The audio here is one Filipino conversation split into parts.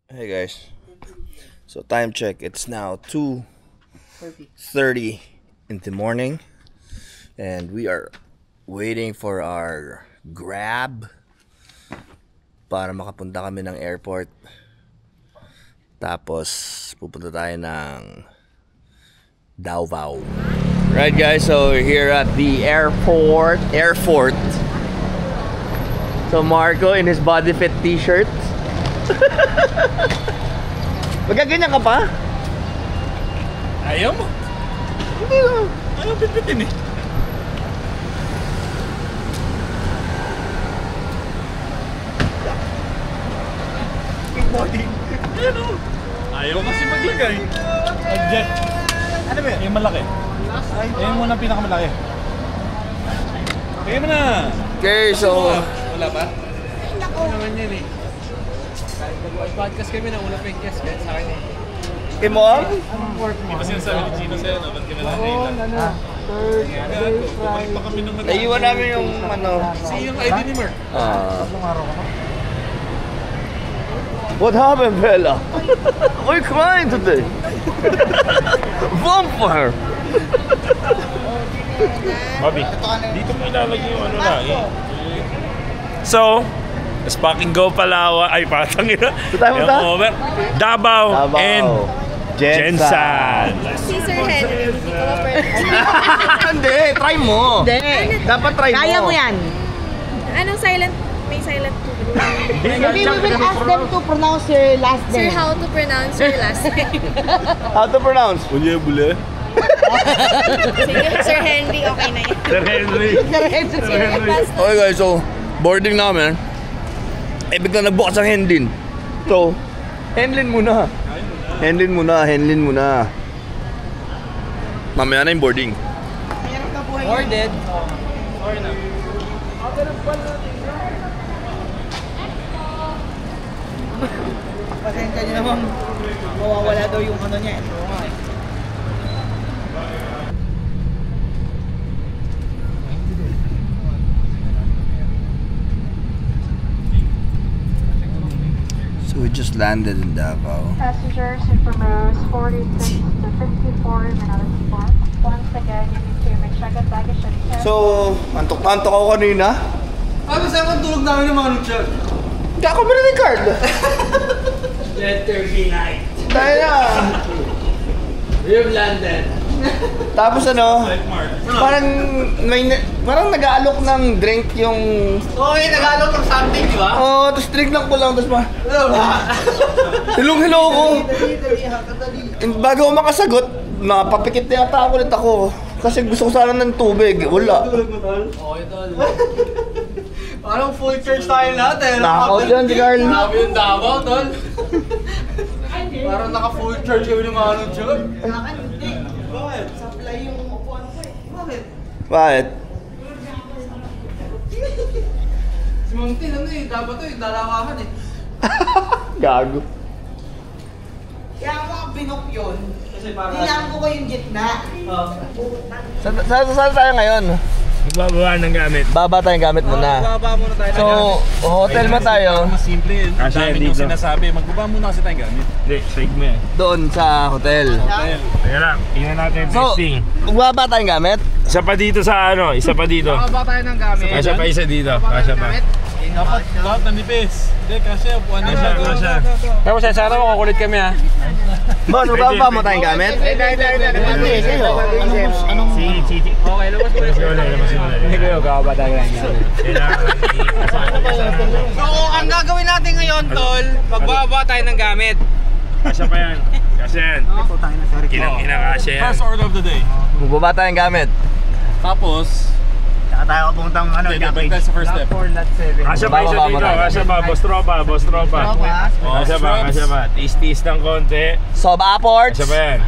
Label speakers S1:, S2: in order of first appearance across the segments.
S1: Hey guys, so time check, it's now 2:30 in the morning and we are waiting for our Grab para makapunta kami ng airport, tapos pupunta tayo ng Davao. Right guys, so we're here at the airport. So Marco in his body fit t-shirt. Magaganyan ka pa?
S2: Ayaw mo?
S1: Hindi lang.
S2: Ayaw pitpitin eh.
S1: Body.
S2: Ano? Ayaw kasi maglagay. Adjust.
S1: Ano ba yun?
S2: Yung malaki. Yung muna pinakamalaki. Kaya mo na.
S1: Okay, so
S2: Wala pa? Ako naman yan eh. Podcast kami na una pa yung guest sa akin eh.
S1: Imong?
S2: Di ba sinasabi ni Gino sa'yo, no? Ba't ka na bumalik pa kami ng
S1: naiwan namin yung ano.
S2: yung ID ni Mark.
S1: What happened, Bella? We're crying today. Vampire.
S2: Bobby, dito mo ilalagay yung ano na eh. So, Sparking Go Palawan, ay patang ina.
S1: Tayo.
S2: Davao and Jensan.
S3: Si Sir Henry, hindi ko ma-pronounce.
S1: Hindi, try mo.
S3: Hindi.
S1: Dapat try mo.
S4: Kaya mo yan.
S3: Anong silent? May silent po.
S4: Maybe we will ask them to pronounce your last
S3: Sir,
S4: name.
S3: how to pronounce your last name?
S1: How to pronounce?
S2: Unyebule.
S3: Sige, Sir Henry, okay na yan.
S2: Sir Henry.
S3: Sige, pass na.
S1: Okay guys, so boarding namin. Bigla nagbukas ang Henlin. So, Henlin muna. Henlin muna. Mamaya na yung boarding.
S4: Boarded. Pasensya niyo naman. Mawawala daw yung ano niya.
S1: So we just landed in Davao.
S5: Passengers from rows 46 to 54 Manila Port. Once again, you need to make check-in baggage and check.
S1: So, antok-antok ako kanina.
S4: Sabi saan kung tulog namin ng mga nutsyag?
S1: Hindi ako binili card.
S4: Let there be night.
S1: Tayo na.
S4: We've landed.
S1: Tapos ano, parang nag-aalok ng drink yung...
S4: Okay, nag-alok ng something, di ba?
S1: Oo, tapos drink-lang ko lang, tapos hilong-hilo ko. Bago ako makasagot, napapikit na yata ako ulit ako. Kasi gusto ko sana ng tubig, wala.
S4: Okay, tol. Parang full church tayo lahat eh.
S1: Knockout yan si Carl.
S4: Grabe yung Davao, tol. Parang naka-full church yung mga nutsyag. Bakit? Supply yung upuan ko eh. Bakit?
S1: Bakit?
S4: Si Ma'am Tin, ano eh, dapat to yung dalawahan eh.
S1: Gago.
S4: Kaya ako ang binok yun. Kasi parang... Tinaan ko yung gitna.
S1: Saan tayo ngayon?
S2: Magbababa ng gamit.
S1: Baba tayong gamit muna.
S4: Bababa muna tayo.
S1: So, hotel mo tayo.
S2: Mas simple yun. Ang dami nung sinasabi. Magbaba muna kasi tayong gamit. Hindi, saig mo yan.
S1: Doon sa hotel.
S2: Teka lang, tingnan natin yung
S1: So,
S2: testing.
S1: magbaba tayong gamit?
S2: Isa pa dito sa ano, isa pa dito.
S4: Bababa tayo ng gamit.
S2: Kasya pa isa dito. Kasya pa. Dapat nanipis. Hindi, kasya. Upuan na siya. Kasya. Kaya mo sana makukulit kami ha.
S1: Boss, magbaba mo tayong gamit?
S4: Anong...
S2: Sige.
S4: Okay, labas mo.
S2: Hindi ko yung kakaba tayo ng gamit.
S4: So, ang gagawin natin ngayon, tol, magbababa tayo ng gamit.
S2: Kasya pa yan. Kasya yan. Kinang-ina kasya yan. First order of the day.
S1: Magbaba tayong gamit.
S2: Tapos,
S4: Tayo puntang ano,
S2: that's the first step. Kasya pa isa dito. Kasya pa. Boss tropa. Kasya pa. Tiis-tiis ng konti.
S1: Soba Aport.
S2: Kasya pa yan.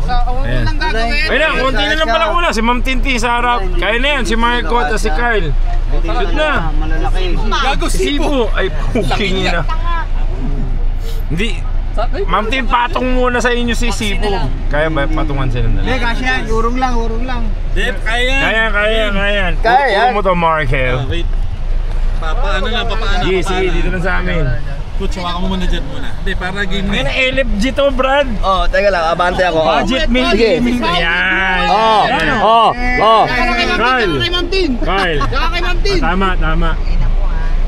S4: Unang gagawin.
S2: Ayun na, konti na lang pala kuna. Si Ma'am Tinti sa harap. Kaya na yan. Si Marco at si Carl. Shoot na. Gago, sipo. Ay, puking na. Hindi. Ma'am Tin, patong muna sa inyo si Sipo. Kaya ba patungan sila na?
S4: Hindi, kasi yan. Urong lang.
S2: Dip, kaya. Kaya.
S1: Kaya yan.
S2: Puro mo to, Markel.
S4: Wait. Papaano lang.
S2: Sige, dito na sa amin.
S6: Coach, hawakan mo muna dyan muna. Hindi, para game
S2: May na LFG to, Brad.
S1: Oh, teka lang, abante ako.
S2: Budget meal.
S1: Sige.
S2: Ayan. Kyle. Kyle. Tama.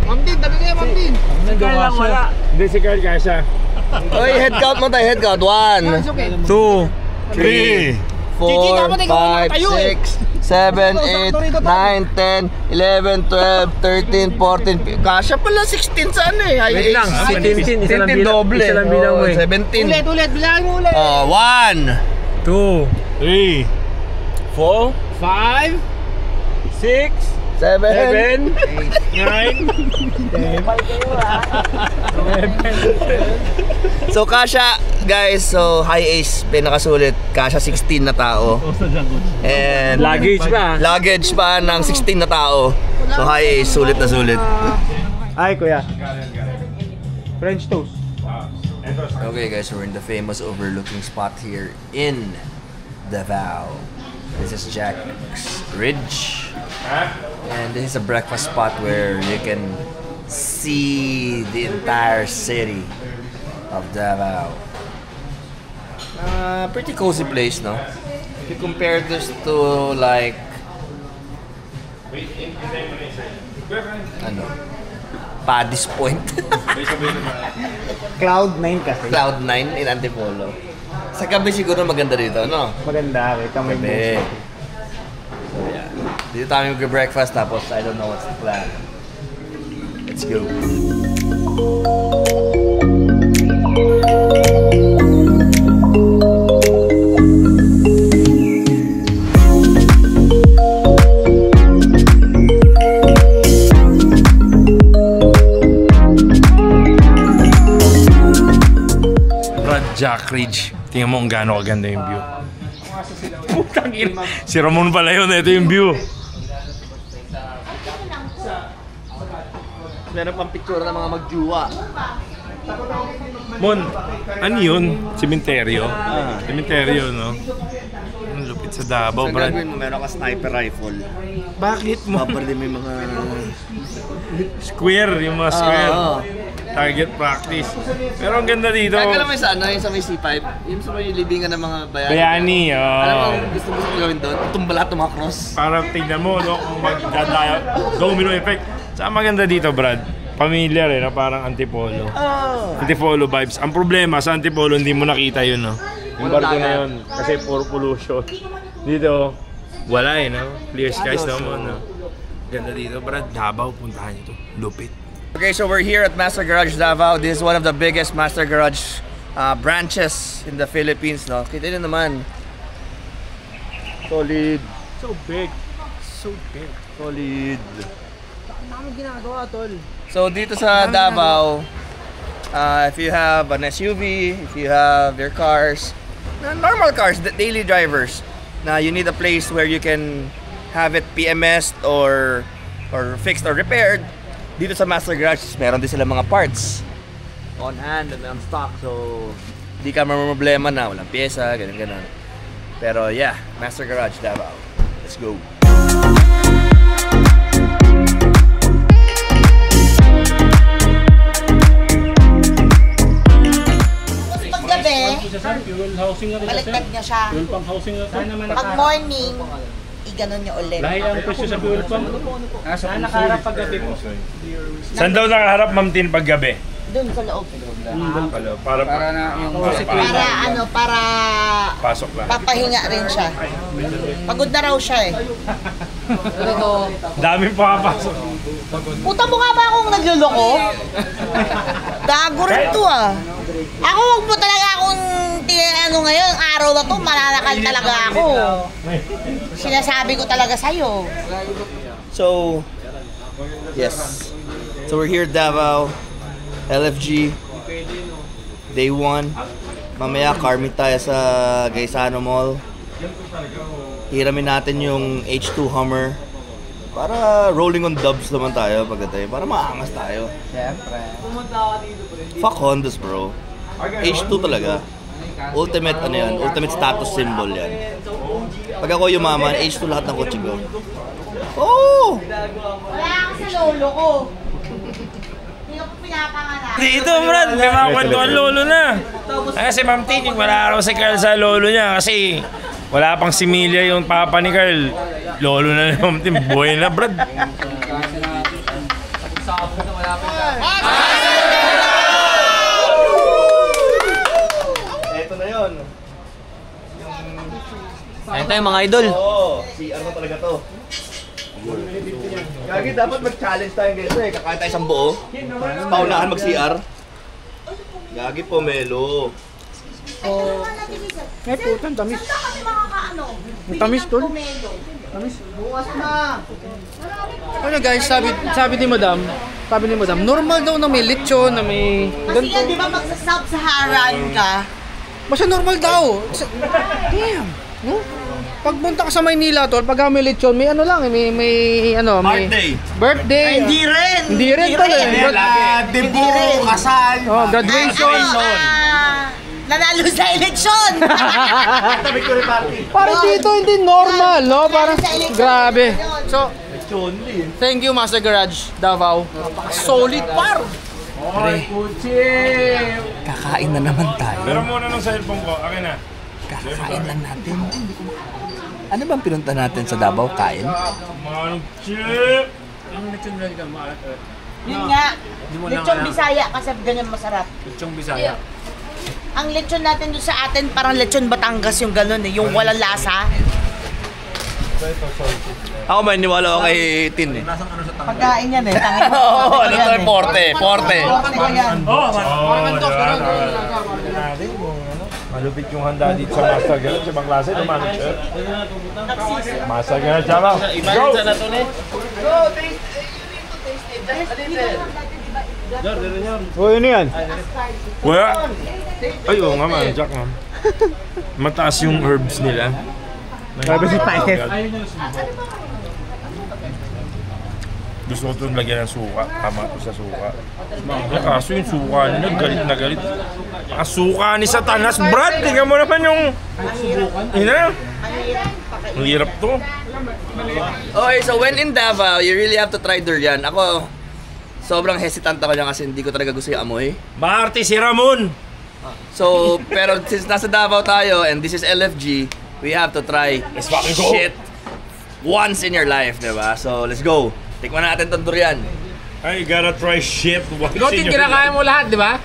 S4: Ma'am Tin, tabi kayo, Ma'am Tin.
S2: Kyle lang wala. Hindi si Kyle kasha.
S1: Oy, head count mo tayo, head count. 1,
S2: 2, 3.
S1: 4, 5, 6, 7, 8, 9, 10, 11, 12, 13, 14. Kasha pala 16 sa ano eh.
S2: Wait lang, 17. Isa lang bilang.
S1: Doble.
S2: Isa lang bilang mo eh.
S1: 17.
S4: Ulit, bilangin mo ulit.
S1: 1,
S2: 2, 3, 4,
S4: 5,
S2: 6,
S1: 7,
S2: 7, 9,
S1: So kasha guys, so high ace pinakasulit, kasha 16 na tao. And
S2: luggage pa.
S1: luggage pa ng 16 na tao. So high ace, sulit na sulit.
S2: Ay, kuya. French toast.
S1: Okay guys, we're in the famous overlooking spot here in Davao. This is Jack's Ridge. And this is a breakfast spot where you can see the entire city of Davao. Pretty cozy place, no? If you compare this to like Paddy's Point.
S7: Cloud9 kasi.
S1: Cloud9 in Antipolo. Sa gabi siguro maganda dito, no?
S7: Maganda, kita mo yung
S1: Gabi. So yeah. Dito tayo mag-breakfast tapos I don't know what's the plan. Let's go.
S2: Jack Ridge. Tingnan mo kung gaano kaganda yung view. Putang ina. Si Ramon pala yun. Ito yung view.
S1: Meron pang picture ng mga magjuwa.
S2: Mon, ano yun? Cementerio? Cementerio, no? Ang lupit sa Davao,
S1: Sa
S2: Brad.
S1: gagawin mo, meron ka sniper rifle.
S2: Bakit mo?
S1: Papardin mo yung mga...
S2: Square, yung mga square.
S1: Oo.
S2: Target practice. Pero ang ganda dito.
S1: Kaya lang may sa ano, yung sa may C5, yung sa may libingan ng mga bayani.
S2: Bayani,
S1: Alam mo, gusto mo gawin doon? Tumba lahat ng mga cross.
S2: Para tignan mo, no? Kung magdadaya, domino effect. Saka maganda dito, Brad. Familiar eh, no? Parang Antipolo. Antipolo vibes. Ang problema sa Antipolo, hindi mo nakita yun, no? Yung barko na yun, kasi puro pollution. Dito, wala eh, no? Clear skies naman, no? Ganda dito, Brad. Davao, puntahan nyo to. Lupit.
S1: Okay, so we're here at Master Garage Davao. This is one of the biggest Master Garage branches in the Philippines, no? Kita nyo naman. Solid.
S2: So big. So big.
S1: Solid.
S4: Ano ginagawa, tol?
S1: So dito sa Davao, if you have an SUV, if you have your cars, normal cars, daily drivers, na you need a place where you can have it PMS or fixed or repaired. Dito sa Master Garage, meron din sila mga parts on hand and on stock. So di ka problema na walang pyesa, ganun. Pero yeah, Master Garage Davao. Let's go.
S8: Baliktad niya siya. Pag morning, iganon niya ulit.
S2: Lahi ang presyo sa fuel pump. Saan nakaharap paggabi mo? Saan daw nakaharap, Ma'am Tin, paggabi?
S8: Doon sa loob.
S2: Para pasok lang.
S8: Papahinga rin siya. Pagod na raw siya eh.
S2: Daming pakapasok.
S8: Puta mo nga ba akong nagluloko? Gago rin to ah. Ako wag mo talaga akong ano ngayon, araw na to, mananakal talaga ako. Sinasabi ko talaga sa'yo.
S1: So, yes. So we're here at Davao, LFG, day 1. Mamaya car meet tayo sa Gaisano Mall. Hiramin natin yung H2 Hummer. Para rolling on dubs naman tayo pagkatay. Para maangas tayo.
S4: Siyempre.
S1: Fuck Hondas, bro. H2 talaga. Ultimate ano yan, ultimate status symbol yan. Pag ako yumaman, H2 lahat ng kotse ko. Oh!
S8: Wala ka sa lolo ko. Hindi ka po pinapanganak.
S2: dito, Brad. May mga kwentuhan lolo na. Kasi Ma'am Tin, wala raw si Carl sa lolo niya kasi wala pang similya yung papa ni Carl. Lolo na ni Ma'am Tin. Buhay na, Brad.
S1: Ito na yun.
S4: Ayun tayo mga idol.
S1: Oo, CR na talaga to. Gagi, dapat mag-challenge tayo guys eh. Kakain tayo isang buo. Paunahan mag-CR. Gagi, pomelo.
S4: May putang tamis. May tamis tol. Tamis.
S8: Bukas na.
S4: Ano guys, sabi ni Madam, normal daw na may lechon, na may
S8: Kasi yan, di ba magsa-sub-Saharan ka?
S4: basta normal daw. Damn. No? Pagpunta ka sa Maynila tol, pag may lechon, may ano lang, may
S1: Birthday.
S4: birthday.
S8: Hindi rin.
S4: Hindi rin tol eh.
S1: Debut, kasal.
S4: Oh, graduation.
S8: Nanalo sa eleksyon.
S1: Tabi ko rin party.
S4: Parang dito hindi normal, no? Parang grabe. So,
S1: Chonli.
S4: thank you Master Garage Davao. Solid par.
S1: Kakain na naman tayo.
S2: Pero muna ng cellphone ko, akin na.
S1: Kakain lang natin. Ano bang pinunta natin sa Davao? Kain?
S2: Manong chip!
S8: Yun nga. Lechon Bisaya kasi ganyan masarap.
S2: Lechong Bisaya.
S8: Ang lechon natin doon sa atin parang lechon Batangas yung gano'n eh, yung walang lasa.
S1: Ako may niwala ako kay Tin eh.
S8: Pagkain yan eh.
S1: Oo, ano to? Porte.
S2: Malupit yung handa dito sa Master Garage. Sa ibang klase, naman siya. Master Garage, tama. Go!
S7: Oh, yun yan.
S2: Wala. Ay, oo nga man, Jack man. Mataas yung herbs nila.
S7: Sabi si Paikef.
S2: Gusto ko ito lagyan ng suka. Tama ko sa suka. Kaso yung suka nila, galit na galit. Ang suka ni Satanas, Brad! Tingnan mo naman yung... Ang hirap to.
S1: Okay, so when in Davao, you really have to try durian. Ako, sobrang hesitant ako dyan kasi hindi ko talaga gusto yung amoy.
S2: Maarte si Ramon!
S1: So, pero since nasa Davao tayo and this is LFG, we have to try
S2: Let's fucking go.
S1: shit once in your life, diba? So, let's go. Tikman natin itong durian.
S2: I gotta try shit once
S4: Ikaw din kinakain mo lahat, di ba?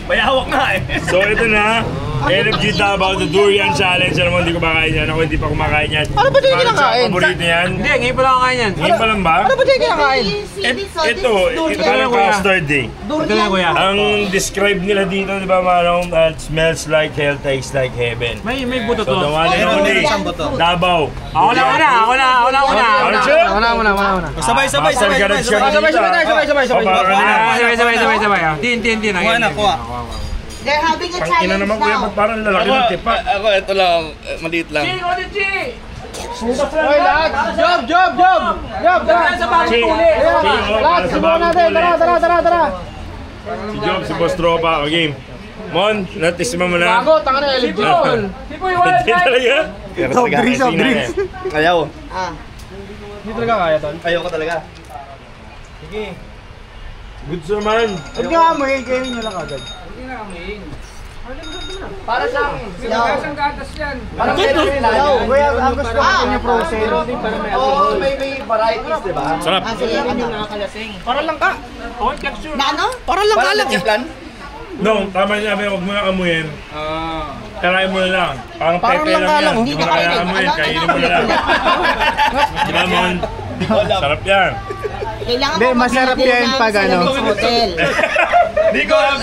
S1: May hawak nga eh.
S2: So ito na, LFG Davao, the Durian Challenge. Alam mo, hindi ko makain yan. Ako hindi pa kumakain yan.
S4: Ano ba di kinakain?
S2: Parang paborito yan.
S4: Hindi, ngayon pa lang kakain yan.
S2: Ngayon pa lang ba?
S4: Ano ba di kinakain?
S2: Ito lang custard eh.
S4: Ito lang kuya.
S2: Ang describe nila dito, di ba, Manong, smells like hell, tastes like heaven.
S4: May buto
S2: So
S4: to.
S2: the one and only, Davao.
S4: Ako na.
S2: Ano siya?
S4: Sabay.
S2: Master Garage ka dito.
S4: Sabay. Tin.
S6: Kuha.
S8: They're having a
S2: Pang ina
S8: challenge
S2: naman kuya,
S8: now.
S2: ba't parang lalaki ng tipa?
S1: Ako, ito lang. Maliit lang.
S4: Hoy, lahat! Job! Tara sa bagong tuli! Lahat, subukan natin! Tara!
S2: Si Job, si Boss Tropa, o game. Mon, natisma mo na.
S4: Bago, tanga na, LFG tol!
S2: Hindi talaga.
S7: Soft drinks.
S1: Ayaw.
S4: Hindi talaga kaya tol.
S1: Ayaw ko talaga.
S2: Good naman.
S7: Huwag niyo amoy, kainin niyo lang agad.
S1: Para sa
S7: Parang kuya, ang gusto ko niya frozen.
S1: Oo, may varieties, di ba?
S2: Sarap.
S4: Para lang ka!
S8: Na ano?
S4: Para lang ka
S1: Parang
S4: lang!
S1: plan?
S2: No, tama niya, huwag mo na amuyin. Tarayin mo na lang. Parang
S4: Parang
S2: pepe
S4: lang
S2: lang
S4: ka lang,
S2: yan.
S4: hindi
S2: Hindi mo
S8: ka
S2: na kaya
S8: kainin.
S2: amuyin, kainin mo na lang. Di ba, Mon? Sarap yan.
S8: Kailangan
S7: Hindi,
S8: mo
S7: masarap
S8: mag-dinner
S7: yan
S8: namin
S7: pag
S8: sa
S7: ano.
S8: labas ng hotel.
S1: Di ko lang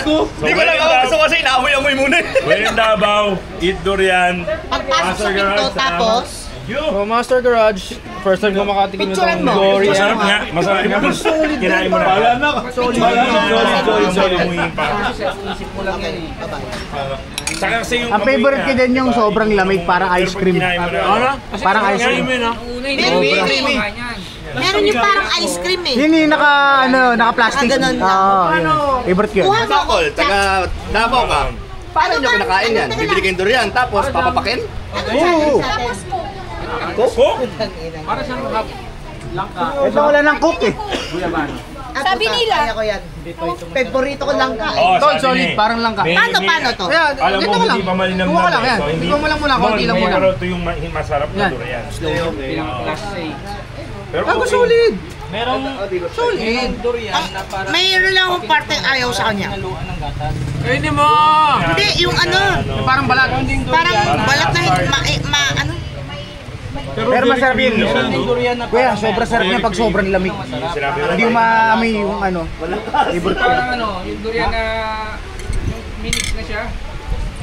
S1: ako gusto kasi inaamoy-amoy muna eh.
S2: When in Davao, eat durian.
S8: Pagpasok sa pinto, tapos,
S4: So, Master Garage, first time ko makatikim
S8: Picturean
S4: itong
S8: mo.
S4: gory.
S2: Masarap nga. Masarap nga. Kinain mo na. Solid. Amuyin pa. Saka kasi yung
S7: Ang favorite ko din yung sobrang lamig, parang ice cream.
S2: Kinain mo na.
S7: Parang ice cream.
S8: meron yung parang ice cream eh.
S7: Yun yung naka-plastic.
S8: Ah, ganun lang.
S7: Oo, yun. Favorite ko yun.
S8: Kuha mo ako.
S1: Sakol, taga Davao ka. Paano nyo kinakain yan? Bibili kayong durian, tapos papapakin?
S7: Oo.
S2: Coke?
S7: Ito wala ng cook eh.
S3: Sabi nila.
S8: Kaya ko yan. Favorito ko langka eh.
S2: Oh,
S4: Tol,
S2: sabi
S4: solid,
S2: ni-
S4: parang langka.
S2: May-
S8: Paano,
S2: may-
S8: paano to?
S4: Kaya,
S2: Alam
S4: ganito
S2: mo,
S4: ka lang.
S2: hindi pa malinam
S4: Kuha ka lang,
S2: eh.
S4: yan.
S2: So, hindi-
S4: Ikaw mo lang muna, konti lang
S2: Mon,
S4: muna.
S2: pero ito yung masarap na
S4: Yan.
S2: durian.
S7: Class A.
S2: Pero
S4: Ako
S2: okay.
S4: solid.
S7: Merong
S4: Solid.
S7: durian na parang
S8: Mayroon lang akong parte ayaw sa kanya.
S7: naluan ng gatas.
S2: Pwede mo!
S8: Hindi, yung ano,
S4: Parang balat.
S8: parang balat na ano?
S4: Pero masarap yun.
S7: Yung durian na
S4: Kuya,
S7: parang
S4: sobrang sarap niya pag sobrang lamig.
S2: Sinabi mo.
S4: Hindi mo maamoy yung ano. Favorite ko.
S7: parang ano, yung durian na yung minix na siya.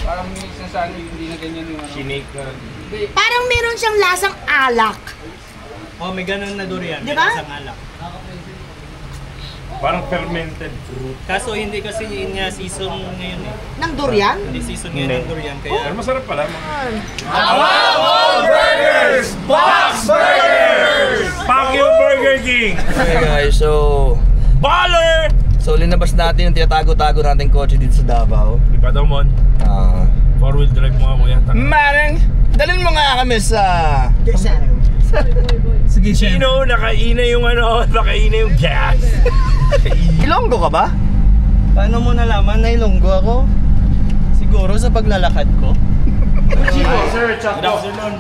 S7: Parang minix na sa ano, hindi na ganyan yung ano.
S2: Sinake na.
S8: Parang meron siyang lasang alak.
S9: Oh, may ganun na durian.
S8: Di ba?
S9: Isang alak.
S2: Parang fermented fruit.
S9: Kaso hindi kasi yun nga season ngayon eh.
S8: Ng durian?
S9: Hindi season ngayon ng durian. Kaya
S2: Pero masarap pala. Pacquiao Burger King!
S1: Okay guys, so
S2: Baller!
S1: linabas natin yung tinatago-tago nating kotse dito sa Davao.
S2: Iba daw, Mon.
S1: Ah,
S2: 4-wheel drive mo nga, kuya.
S1: Manang, dalhin mo nga kami sa...
S9: sige siya.
S2: Sino, nakaina yung ano, nakaina yung gas.
S1: Ilonggo ka ba?
S9: Paano mo nalaman na ilonggo ako? Siguro sa paglalakad ko.
S2: Sir, Good afternoon.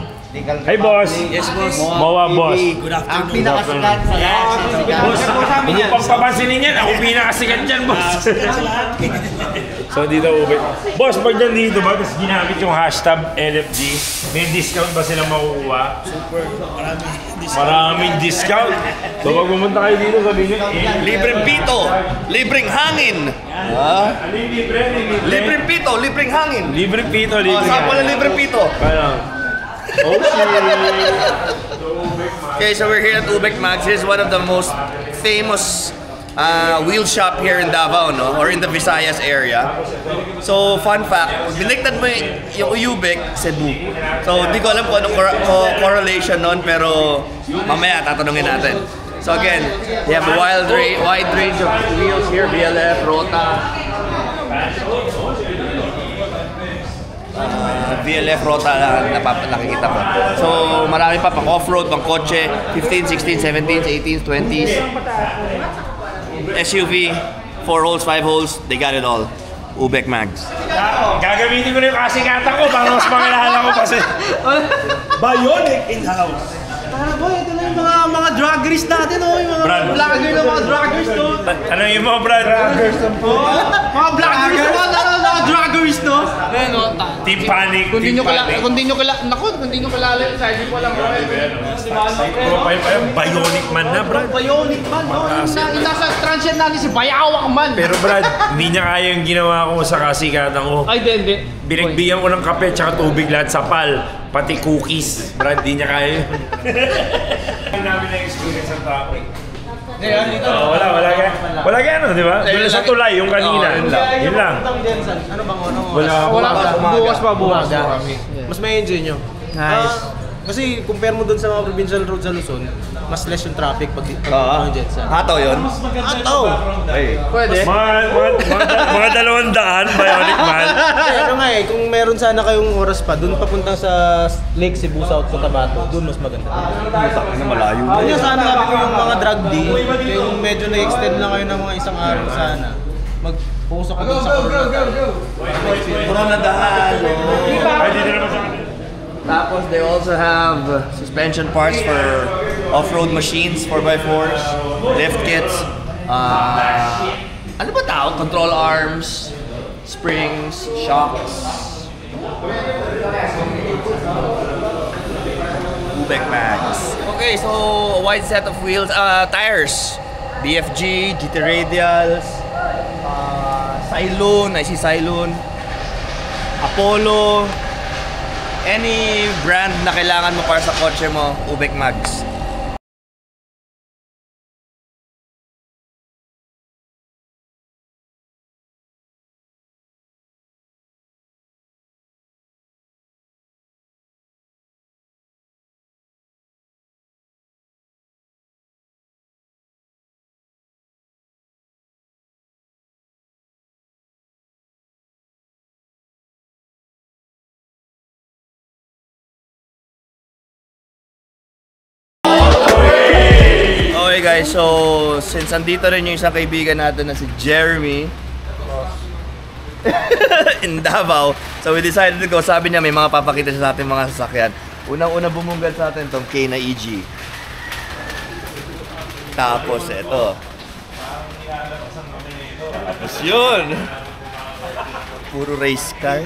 S2: Hey, boss.
S1: Yes, boss.
S2: Bawa, boss.
S9: Ang pinakasikat sa lahat.
S2: Boss, hindi pang papansinin yan. Ako pinakasikat dyan, boss. So, dito, Ube. Boss, pag dito ba, tapos ginamit yung hashtag LFG, may discount ba sila makukuha?
S9: Super,
S2: Maraming discount. So, pag pumunta kayo dito, sabihin nyo,
S1: Libreng pito, libreng hangin.
S2: Ano yung libre?
S1: Libreng pito, libreng hangin.
S2: Libre pito,
S1: Oh,
S2: libre.
S1: sample ng libreng pito.
S2: Parang, oh shit.
S1: Okay, so we're here at Ubek Mags. This is one of the most famous wheel shop here in Davao, no? Or in the Visayas area. So, fun fact, binigtad mo yung Ubek, Cebu. So, di ko alam kung anong correlation nun, pero mamaya tatanungin natin. So again, you have a wide range of wheels here, BLF, Rota. BLF Rota lang nakikita mo. So marami pa pang off-road, pang kotse, 15, 16, 17, 18, 20s. SUV, 4 holes, 5 holes, they got it all. Ubek Mags.
S2: Gagamitin ko na yung kasikatan ko para mas makilala ko kasi.
S9: Bionic in-house. Para boy, ito na yung mga draggeries natin, oh, yung mga
S2: Brad.
S9: vlogger ng mga draggers to.
S2: Ano yung mga brad?
S9: Mga vloggers to, mga draggeries to.
S2: Team Panic.
S4: Kung di
S2: Team
S4: nyo kilala,
S2: Panic.
S4: kung di nyo kilala, naku, kung di nyo kilala yung side, di ko alam.
S2: Profile pa yun, Bionic man na, brad.
S9: Bionic man, no?
S4: Nasa transient natin si Bayawak man.
S2: Pero brad, hindi niya kaya yung ginawa ko sa kasikatan ko.
S4: Ay, hindi.
S2: Binagbigyan ko ng kape tsaka tubig lahat sa pal. Pati cookies. Brad, di niya kaya yun. Hindi namin na-experience ang traffic. Wala kaya ano, di ba? Doon sa tulay, yung kanina. Yun lang.
S9: Ano bang ano?
S4: Wala pa. Bukas.
S9: Mas may enjoy nyo. Nice. Kasi compare mo dun sa mga provincial road sa Luzon, mas less yung traffic pag Jetson.
S1: Hataw yun?
S9: Ataw!
S4: Pwede.
S2: Mga 200 Bionic man.
S9: Ano nga eh, kung meron sana kayong oras pa, dun papunta sa Lake Cebu, South Cotabato, dun mas maganda.
S1: Ano malayo?
S9: Kaya sana sabi ko yung mga drug day, yung medyo na-extend lang kayo ng mga isang araw sana, mag-focus ako dun sa Coronadal.
S1: Coronadahan.
S2: Pwede na naman sa akin.
S1: Tapos they also have suspension parts for off-road machines, 4x4s, lift kits. Ano ba tawag? Control arms, springs, shocks. Ubek Mags. Okay, so a wide set of wheels, tires. BFG, GT Radials, Cylon, I see Cylon, Apollo. Any brand na kailangan mo para sa kotse mo, Ubek Mags. Okay guys, so since andito rin yung isang kaibigan natin na si Jeremy in Davao, so we decided to go. Sabi niya may mga papakita siya sa ating mga sasakyan. Unang-una bumunggal sa atin itong K na EG. Tapos ito. Tapos yun. Puro race car.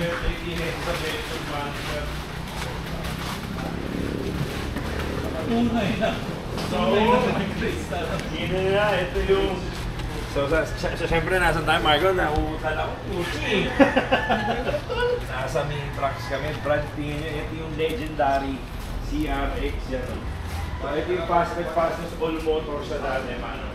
S2: Ito yung... So, siyempre nasa tayo, Marco, nauutal ako. Uchi! Nasa main trucks kami. Brad, tingin nyo, ito yung legendary CRX yan. So, ito yung fastest all motor sa dati, mano.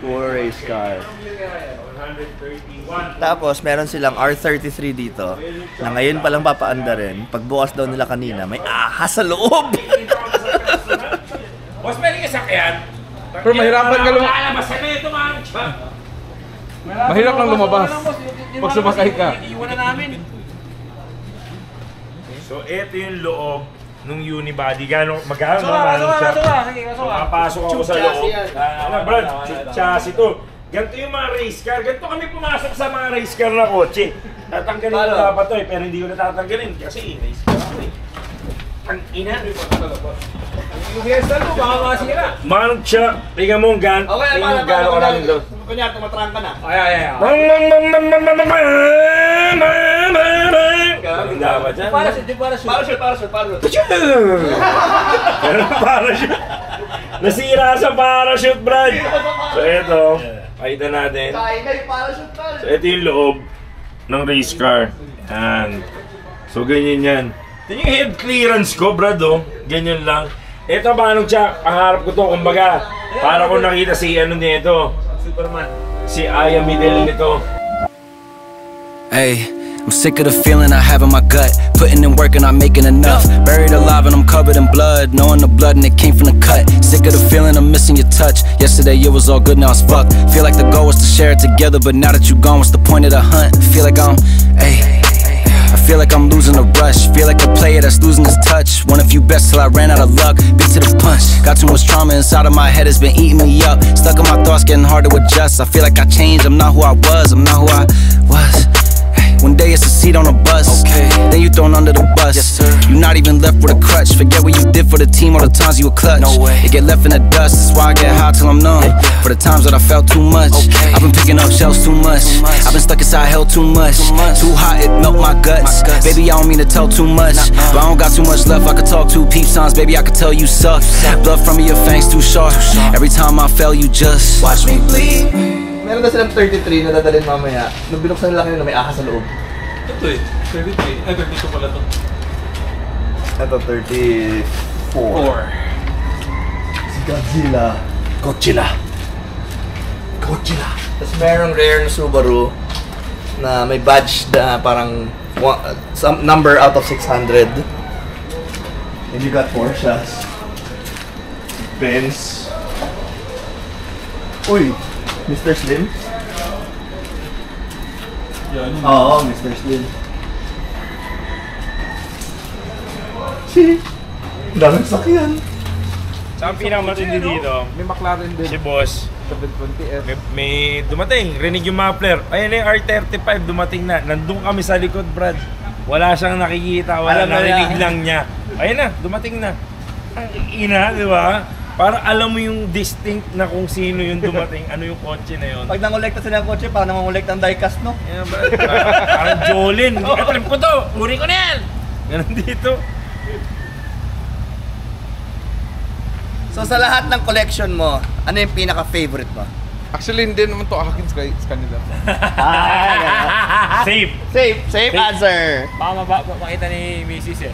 S1: Puro race car.
S2: 131.
S1: Tapos meron silang R33 dito na ngayon palang papaanda rin. Pagbukas daw nila kanina, may ahas sa loob.
S2: Boss, pwede ka sakyan?
S7: Pero mahirapan ka lumabas. Mahirap lang lumabas. Pag sumakay ka.
S2: Iiwan na namin. So, ito yung loob nung unibody. Magkano naman siya? Papasok ako sa loob. Brad, chassis to. Ganito yung mga race car. Ganito kami pumasok sa mga race car na kotse. Tatanggalin ko dapat to pero hindi ko natatanggalin kasi race car ako eh. Ang ina. Yung hairstyle mo, baka masira. Manong siya, tingnan mo gano'n ka namin doon.
S1: Kunyari, tumatrang ka na.
S2: Ay. Dapat dyan.
S1: Parachute.
S2: Parachute. Nasira sa parachute, Brad. So ito, pakita natin. So ito yung loob ng race car. Yan. So ganyan yan. Ito yung head clearance ko, Brad, oh. Ganyan lang. Ito ba anong siya, pangarap ko to, kumbaga, para ko nakita si ano nito, Superman, si Aya Midel nito.
S10: Hey, I'm sick of the feeling I have in my gut. Putting in work and not making enough. Buried alive and I'm covered in blood, knowing the blood and it came from the cut. Sick of the feeling I'm missing your touch. Yesterday it was all good, now it's fucked. Feel like the goal was to share it together, but now that you gone, what's the point of the hunt? Feel like I'm, I feel like I'm losing the rush. Feel like a player that's losing his touch. Won a few bets till I ran out of luck. Beat to the punch. Got too much trauma inside of my head, it's been eating me up. Stuck in my thoughts, getting hard to adjust. I feel like I changed, I'm not who I was, I'm not who I was. One day it's a seat on a bus, okay. Then you thrown under the bus. Yes, sir. You're not even left with a crutch. Forget what you did for the team, all the times you were clutch. No way. It get left in the dust, that's why I get high till I'm numb. For the times that I felt too much, okay. I've been picking up shells too much. I've been stuck inside hell too much. Too hot, it melt my guts. Baby, I don't mean to tell too much, but I don't got too much left I could talk to. Peep signs, baby, I could tell you suck. Blood from me, your fangs too sharp. Every time I fell, you just watch me bleed.
S1: Meron na silang 33 na dadalhin mamaya. Nung binuksan nila kanina, may ahas sa loob.
S6: Ito eh, 33. Ay, 32 pala to.
S1: Ito, 34. Si Godzilla. Tapos merong rare na Subaru na may badge na parang some number out of 600. And you got Porsches. Benz. Uy, Mr. Slim? Oo, Mr. Slim. Daming sakyan.
S2: Sa ang pinakamatindi dito,
S7: May McLaren din.
S2: si Boss,
S7: 720S.
S2: may dumating, rinig yung muffler. Ayun na yung R35 dumating na. Nandun kami sa likod, Brad. Wala siyang nakikita, wala narinig lang niya. Ayun na, dumating na. Ang ina, di ba? Para alam mo yung distinct na kung sino yung dumating, ano yung kotse na yun.
S1: Pag nangolekta sila ng kotse, parang nangongolekta ng diecast, no?
S2: Yeah, parang Jolin. Hindi ka trip ko to. Uri ko na yan. Ganun dito.
S1: So sa lahat ng collection mo, ano yung pinaka-favorite mo?
S7: Actually, hindi naman to akin sa kanila.
S2: Safe
S1: answer.
S2: Baka makita ni Mrs. eh.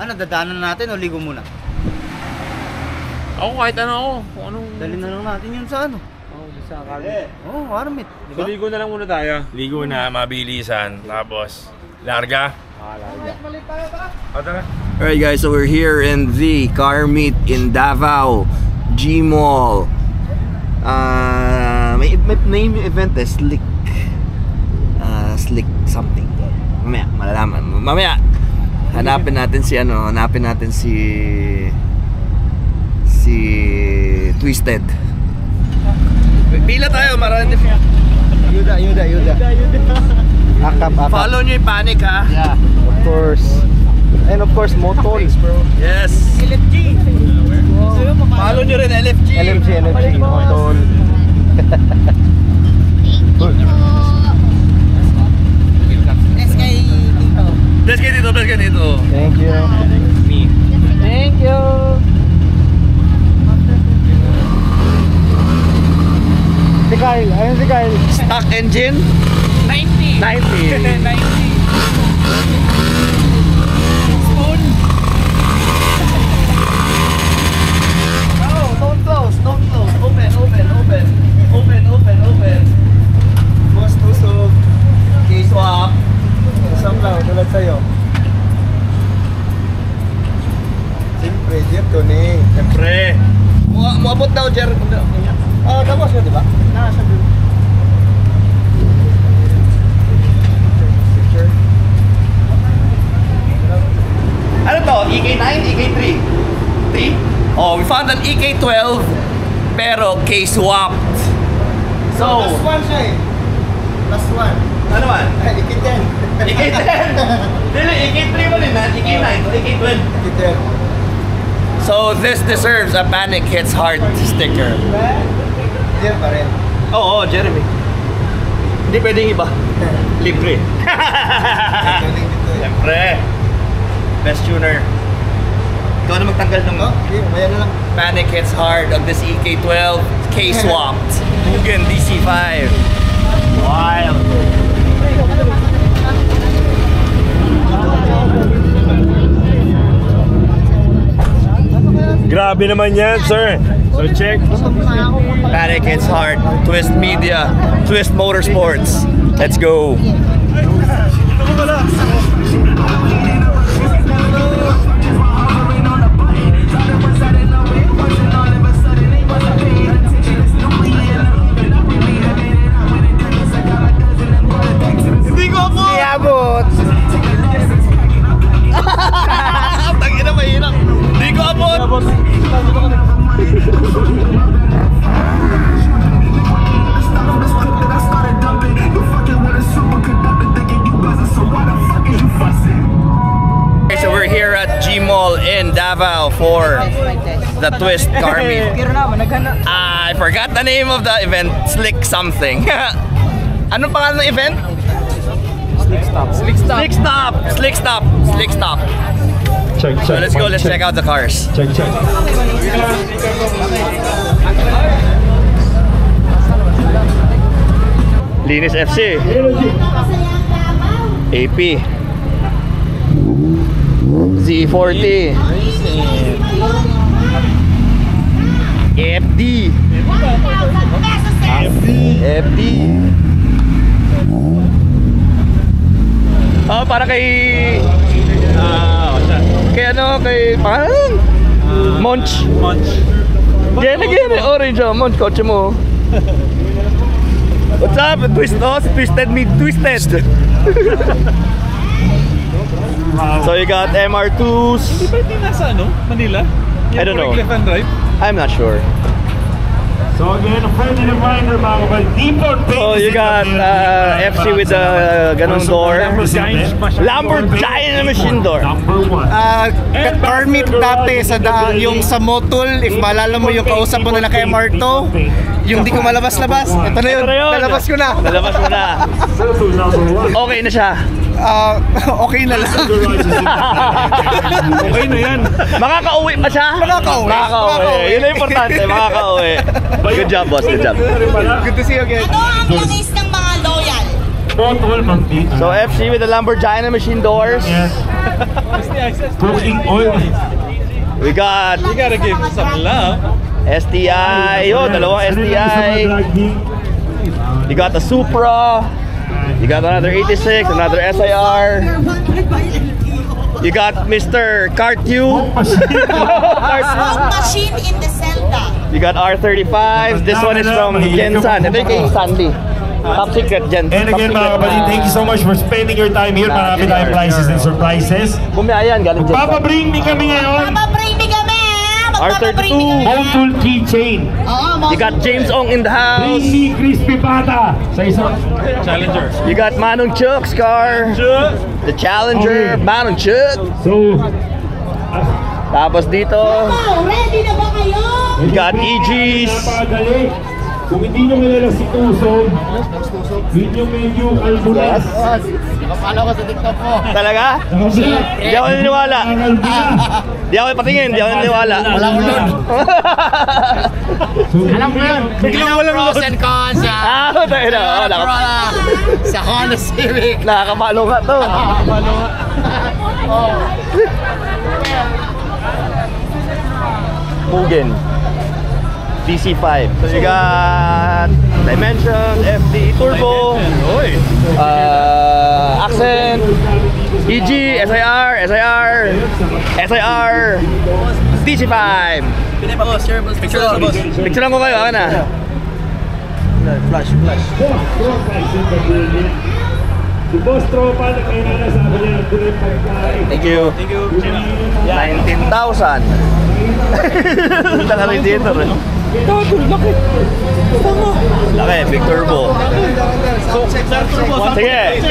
S4: Ano, dadaanan natin o ligo muna?
S2: Ako kahit ano ako. Kung anong...
S4: Dali na lang natin yun sa ano?
S7: Sa Carmit.
S4: Armit.
S7: So, ligo na lang muna tayo.
S2: Ligo na, mabilisan. Tapos, larga. Larga.
S1: Alright guys, so we're here in the car meet in Davao, G-Mall. May name yung event eh, Slick something. Mamaya, malalaman. Mamaya, hanapin natin si si Twisted. Pila tayo, marami.
S4: Yuda. Akap.
S1: Follow nyo yung Panic, ha?
S4: Yeah, of course. And of course, Motol.
S1: Yes. LFG. Follow nyo rin LFG.
S4: LFG, Motol.
S1: Bless kayo dito.
S4: Thank you. Thank you. Si Kyle, ayun si Kyle.
S1: Stock engine? 90.
S7: Spoon.
S1: No, don't close. Open.
S4: Boss tusog.
S1: K-swap.
S4: Isang lang, tulad sa'yo. Siyempre, Jeff to ni.
S1: Siyempre. Muabot daw, Jer.
S4: Tapos ka, diba? Nasa doon.
S1: Ano to? EK9? EK3? 3? Oh, we found an EK12 pero K-swapped. So,
S4: Last one siya eh. Last one.
S1: ano man?
S4: EK10.
S1: EK10? Dili, EK3 mo rin na? EK9 to EK12.
S4: EK10.
S1: So, this deserves a Panic Hits Hard sticker.
S4: Jeff pa rin.
S1: Oo, Jeremy. Hindi pwedeng iba. Libre. Siyempre. Best tuner. Ikaw na magtanggal ng
S4: Maya na lang.
S1: Panic Hits Hard of this EK12 K-swapped Mugen DC5. Wild.
S2: Grabe naman yan, sir. So check.
S1: Panic Hits Hard. Twist Media. Twist Motorsports. Let's go. Hindi ko po!
S4: Iabot!
S1: Tangin na mahirap. Hindi ko abot! Okay, so we're here at G-Mall in Davao for the Twist car meet. I forgot the name of the event. Slick something. Anong pangalan ng event? Slick Stop.
S2: Check.
S1: So let's go, let's check out the cars.
S2: Check.
S1: Linis FC. AP. Z40. FD. Oh, para kay pangalan? Monch. Yan, orange oh, Monch, kotse mo. What's up? Twisted me twisted. So you got MR2s.
S6: Di ba ito nasa Manila?
S1: I don't know.
S6: Left and right?
S1: I'm not sure.
S2: So again, a friendly reminder mga kapal, Deeport Paint.
S1: Oh, you got FC with the ganong door. Lamborghini machine door.
S2: Number 1.
S4: Car meet dati sa yung sa Motol, if maalala mo yung kausap mo na naka-MR2, yung di ko malabas-labas, ito na yun, nalabas ko na.
S1: Okay na siya.
S4: Okay na lang.
S6: Okay na yan.
S1: Makakauwi pa siya? Makakauwi. Yun ang importante, makakauwi. Good job, boss. Good job.
S4: Good to see you again.
S8: Ano ang langis ng mga loyal?
S1: So FC with the Lamborghini machine doors.
S2: Yes. Cooking oil.
S1: We got
S6: You gotta give some love.
S1: STI. Yo, dalawang STI. You got the Supra. You got another 86, another SIR. You got Mr. Cartube.
S8: Smoke machine in the Zelda.
S1: You got R35. This one is from Jensen. Ito yung kay Sandy. Top secret, Jensen.
S2: And again mga kapatid, thank you so much for spending your time here. Marami tayong prizes and surprises.
S1: Bumiyayan, galing Jensen.
S2: Papabring me kami ngayon.
S8: Papabring me kami! magpapabring
S11: R32 Motul keychain.
S8: Oo,
S1: You got James Ong in the house.
S11: Rainy Crispy Pata sa isang Challenger.
S1: You got Manong Chuk's car. The Challenger,
S11: Okay.
S1: Manong Chuk.
S11: So,
S1: Tapos dito,
S8: ready na ba kayo?
S1: you got EG's.
S11: napakadali. Kung hindi nyo kilala si Tusog, yun yung medyo albulas.
S4: Paano ko sa TikTok mo?
S1: Talaga? Hindi ako naniniwala. Hindi ako patingin, hindi ako naniniwala.
S4: Wala ko nun. Alam ko yun. Biglang walang pros and cons siya.
S1: Tayo na.
S4: Sa Honda Civic.
S1: Nakakapalo nga to. Mugen. DC5. So you got Dimension, FD Turbo, Accent, EG, SIR, DC5. Picture lang ko kayo, akin na. Flash.
S11: Si Boss Tropa na kayo na nasabi niya ang tuloy pagkain.
S1: Thank you. 19,000. Naka-radiator eh. Laki, big turbo. Sige.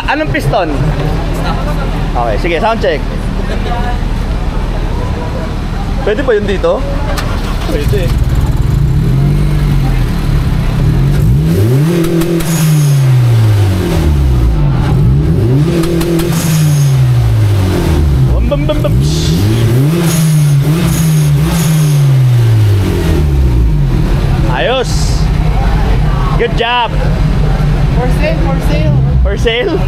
S1: Anong piston? Okay, sige, sound check. Pwede pa yun dito? Pwede. Bam. Ayos. Good job.
S4: For sale.
S1: For sale?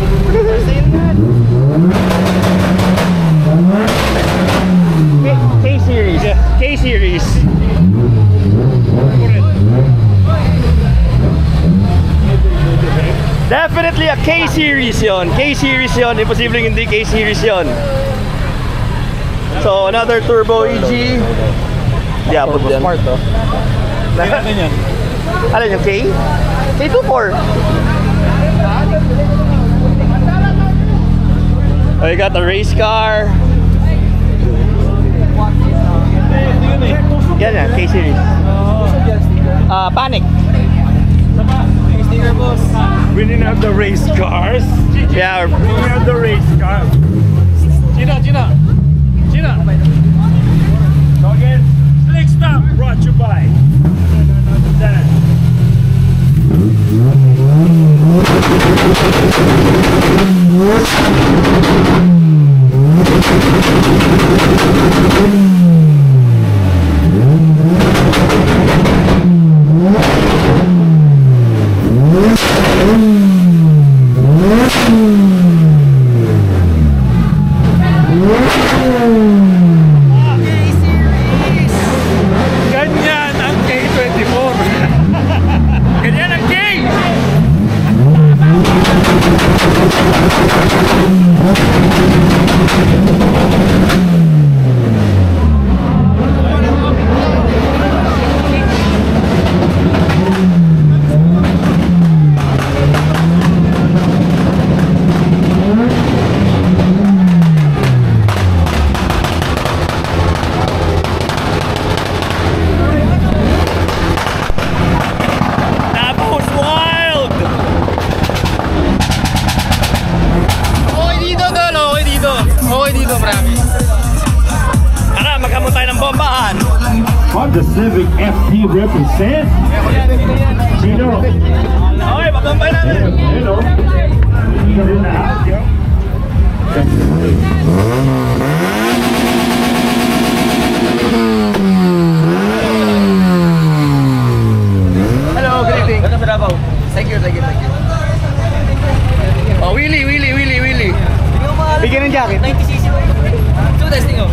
S1: K-series. K-series. Definitely a K-series yon. K-series yon. Imposibleng hindi K-series yon. So another turbo EG. Di abot yan. Smart to. Ano yung K? K24. Oh, you got the race car. Yan yan, K-series. Panic.
S11: We didn't have the race cars.
S1: Yeah.
S11: We have the race cars. Gina. So again, Slick Stop brought you by. Ganyan ang K24. Ganyan ang K! The Civic FT represent. Chino.
S1: Okay, papumpay natin.
S11: Hello. Chino rin na house, yo.
S1: Hello, good evening. Welcome to Davao. Thank you. Oh, Willie. Bigyan ng jacket.
S7: 90cc. So, testing oh.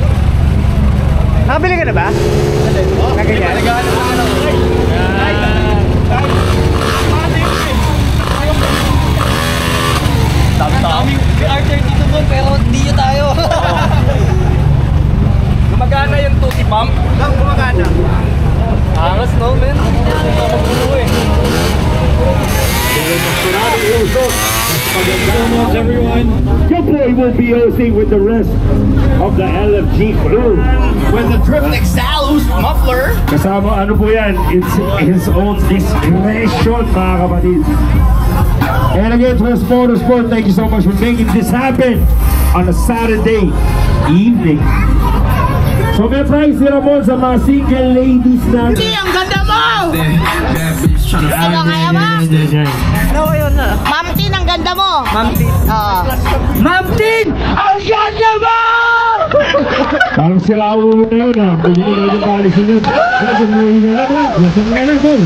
S1: Nakabili ka na ba? Nagaganyan?
S7: Daming R32 doon pero hindi nyo tayo.
S1: Gumagana yung tuki pump? Gumagana.
S7: Angas no, men. Hindi na mabulo eh.
S11: Everyone, your boy will LBOC with the rest of the LFG crew.
S4: With the triple exhaust muffler.
S11: Kasama ano po yan? It's his own discretion, mga kapatid. And again, West Motorsport, thank you so much for making this happen on a Saturday evening. So may prize nila mo sa mga single ladies natin.
S8: Hindi, ang ganda mo! Ano kaya mo?
S4: Ano yun na?
S8: Ma'am Tin, ang ganda mo!
S4: Ma'am Tin?
S8: Oo.
S4: Ma'am Tin! Ang ganda mo!
S11: Parang sila ulo na yun, ha? Pwede mo na yung palisin yun. Lasang mo yun na lang, lasang mo na lang.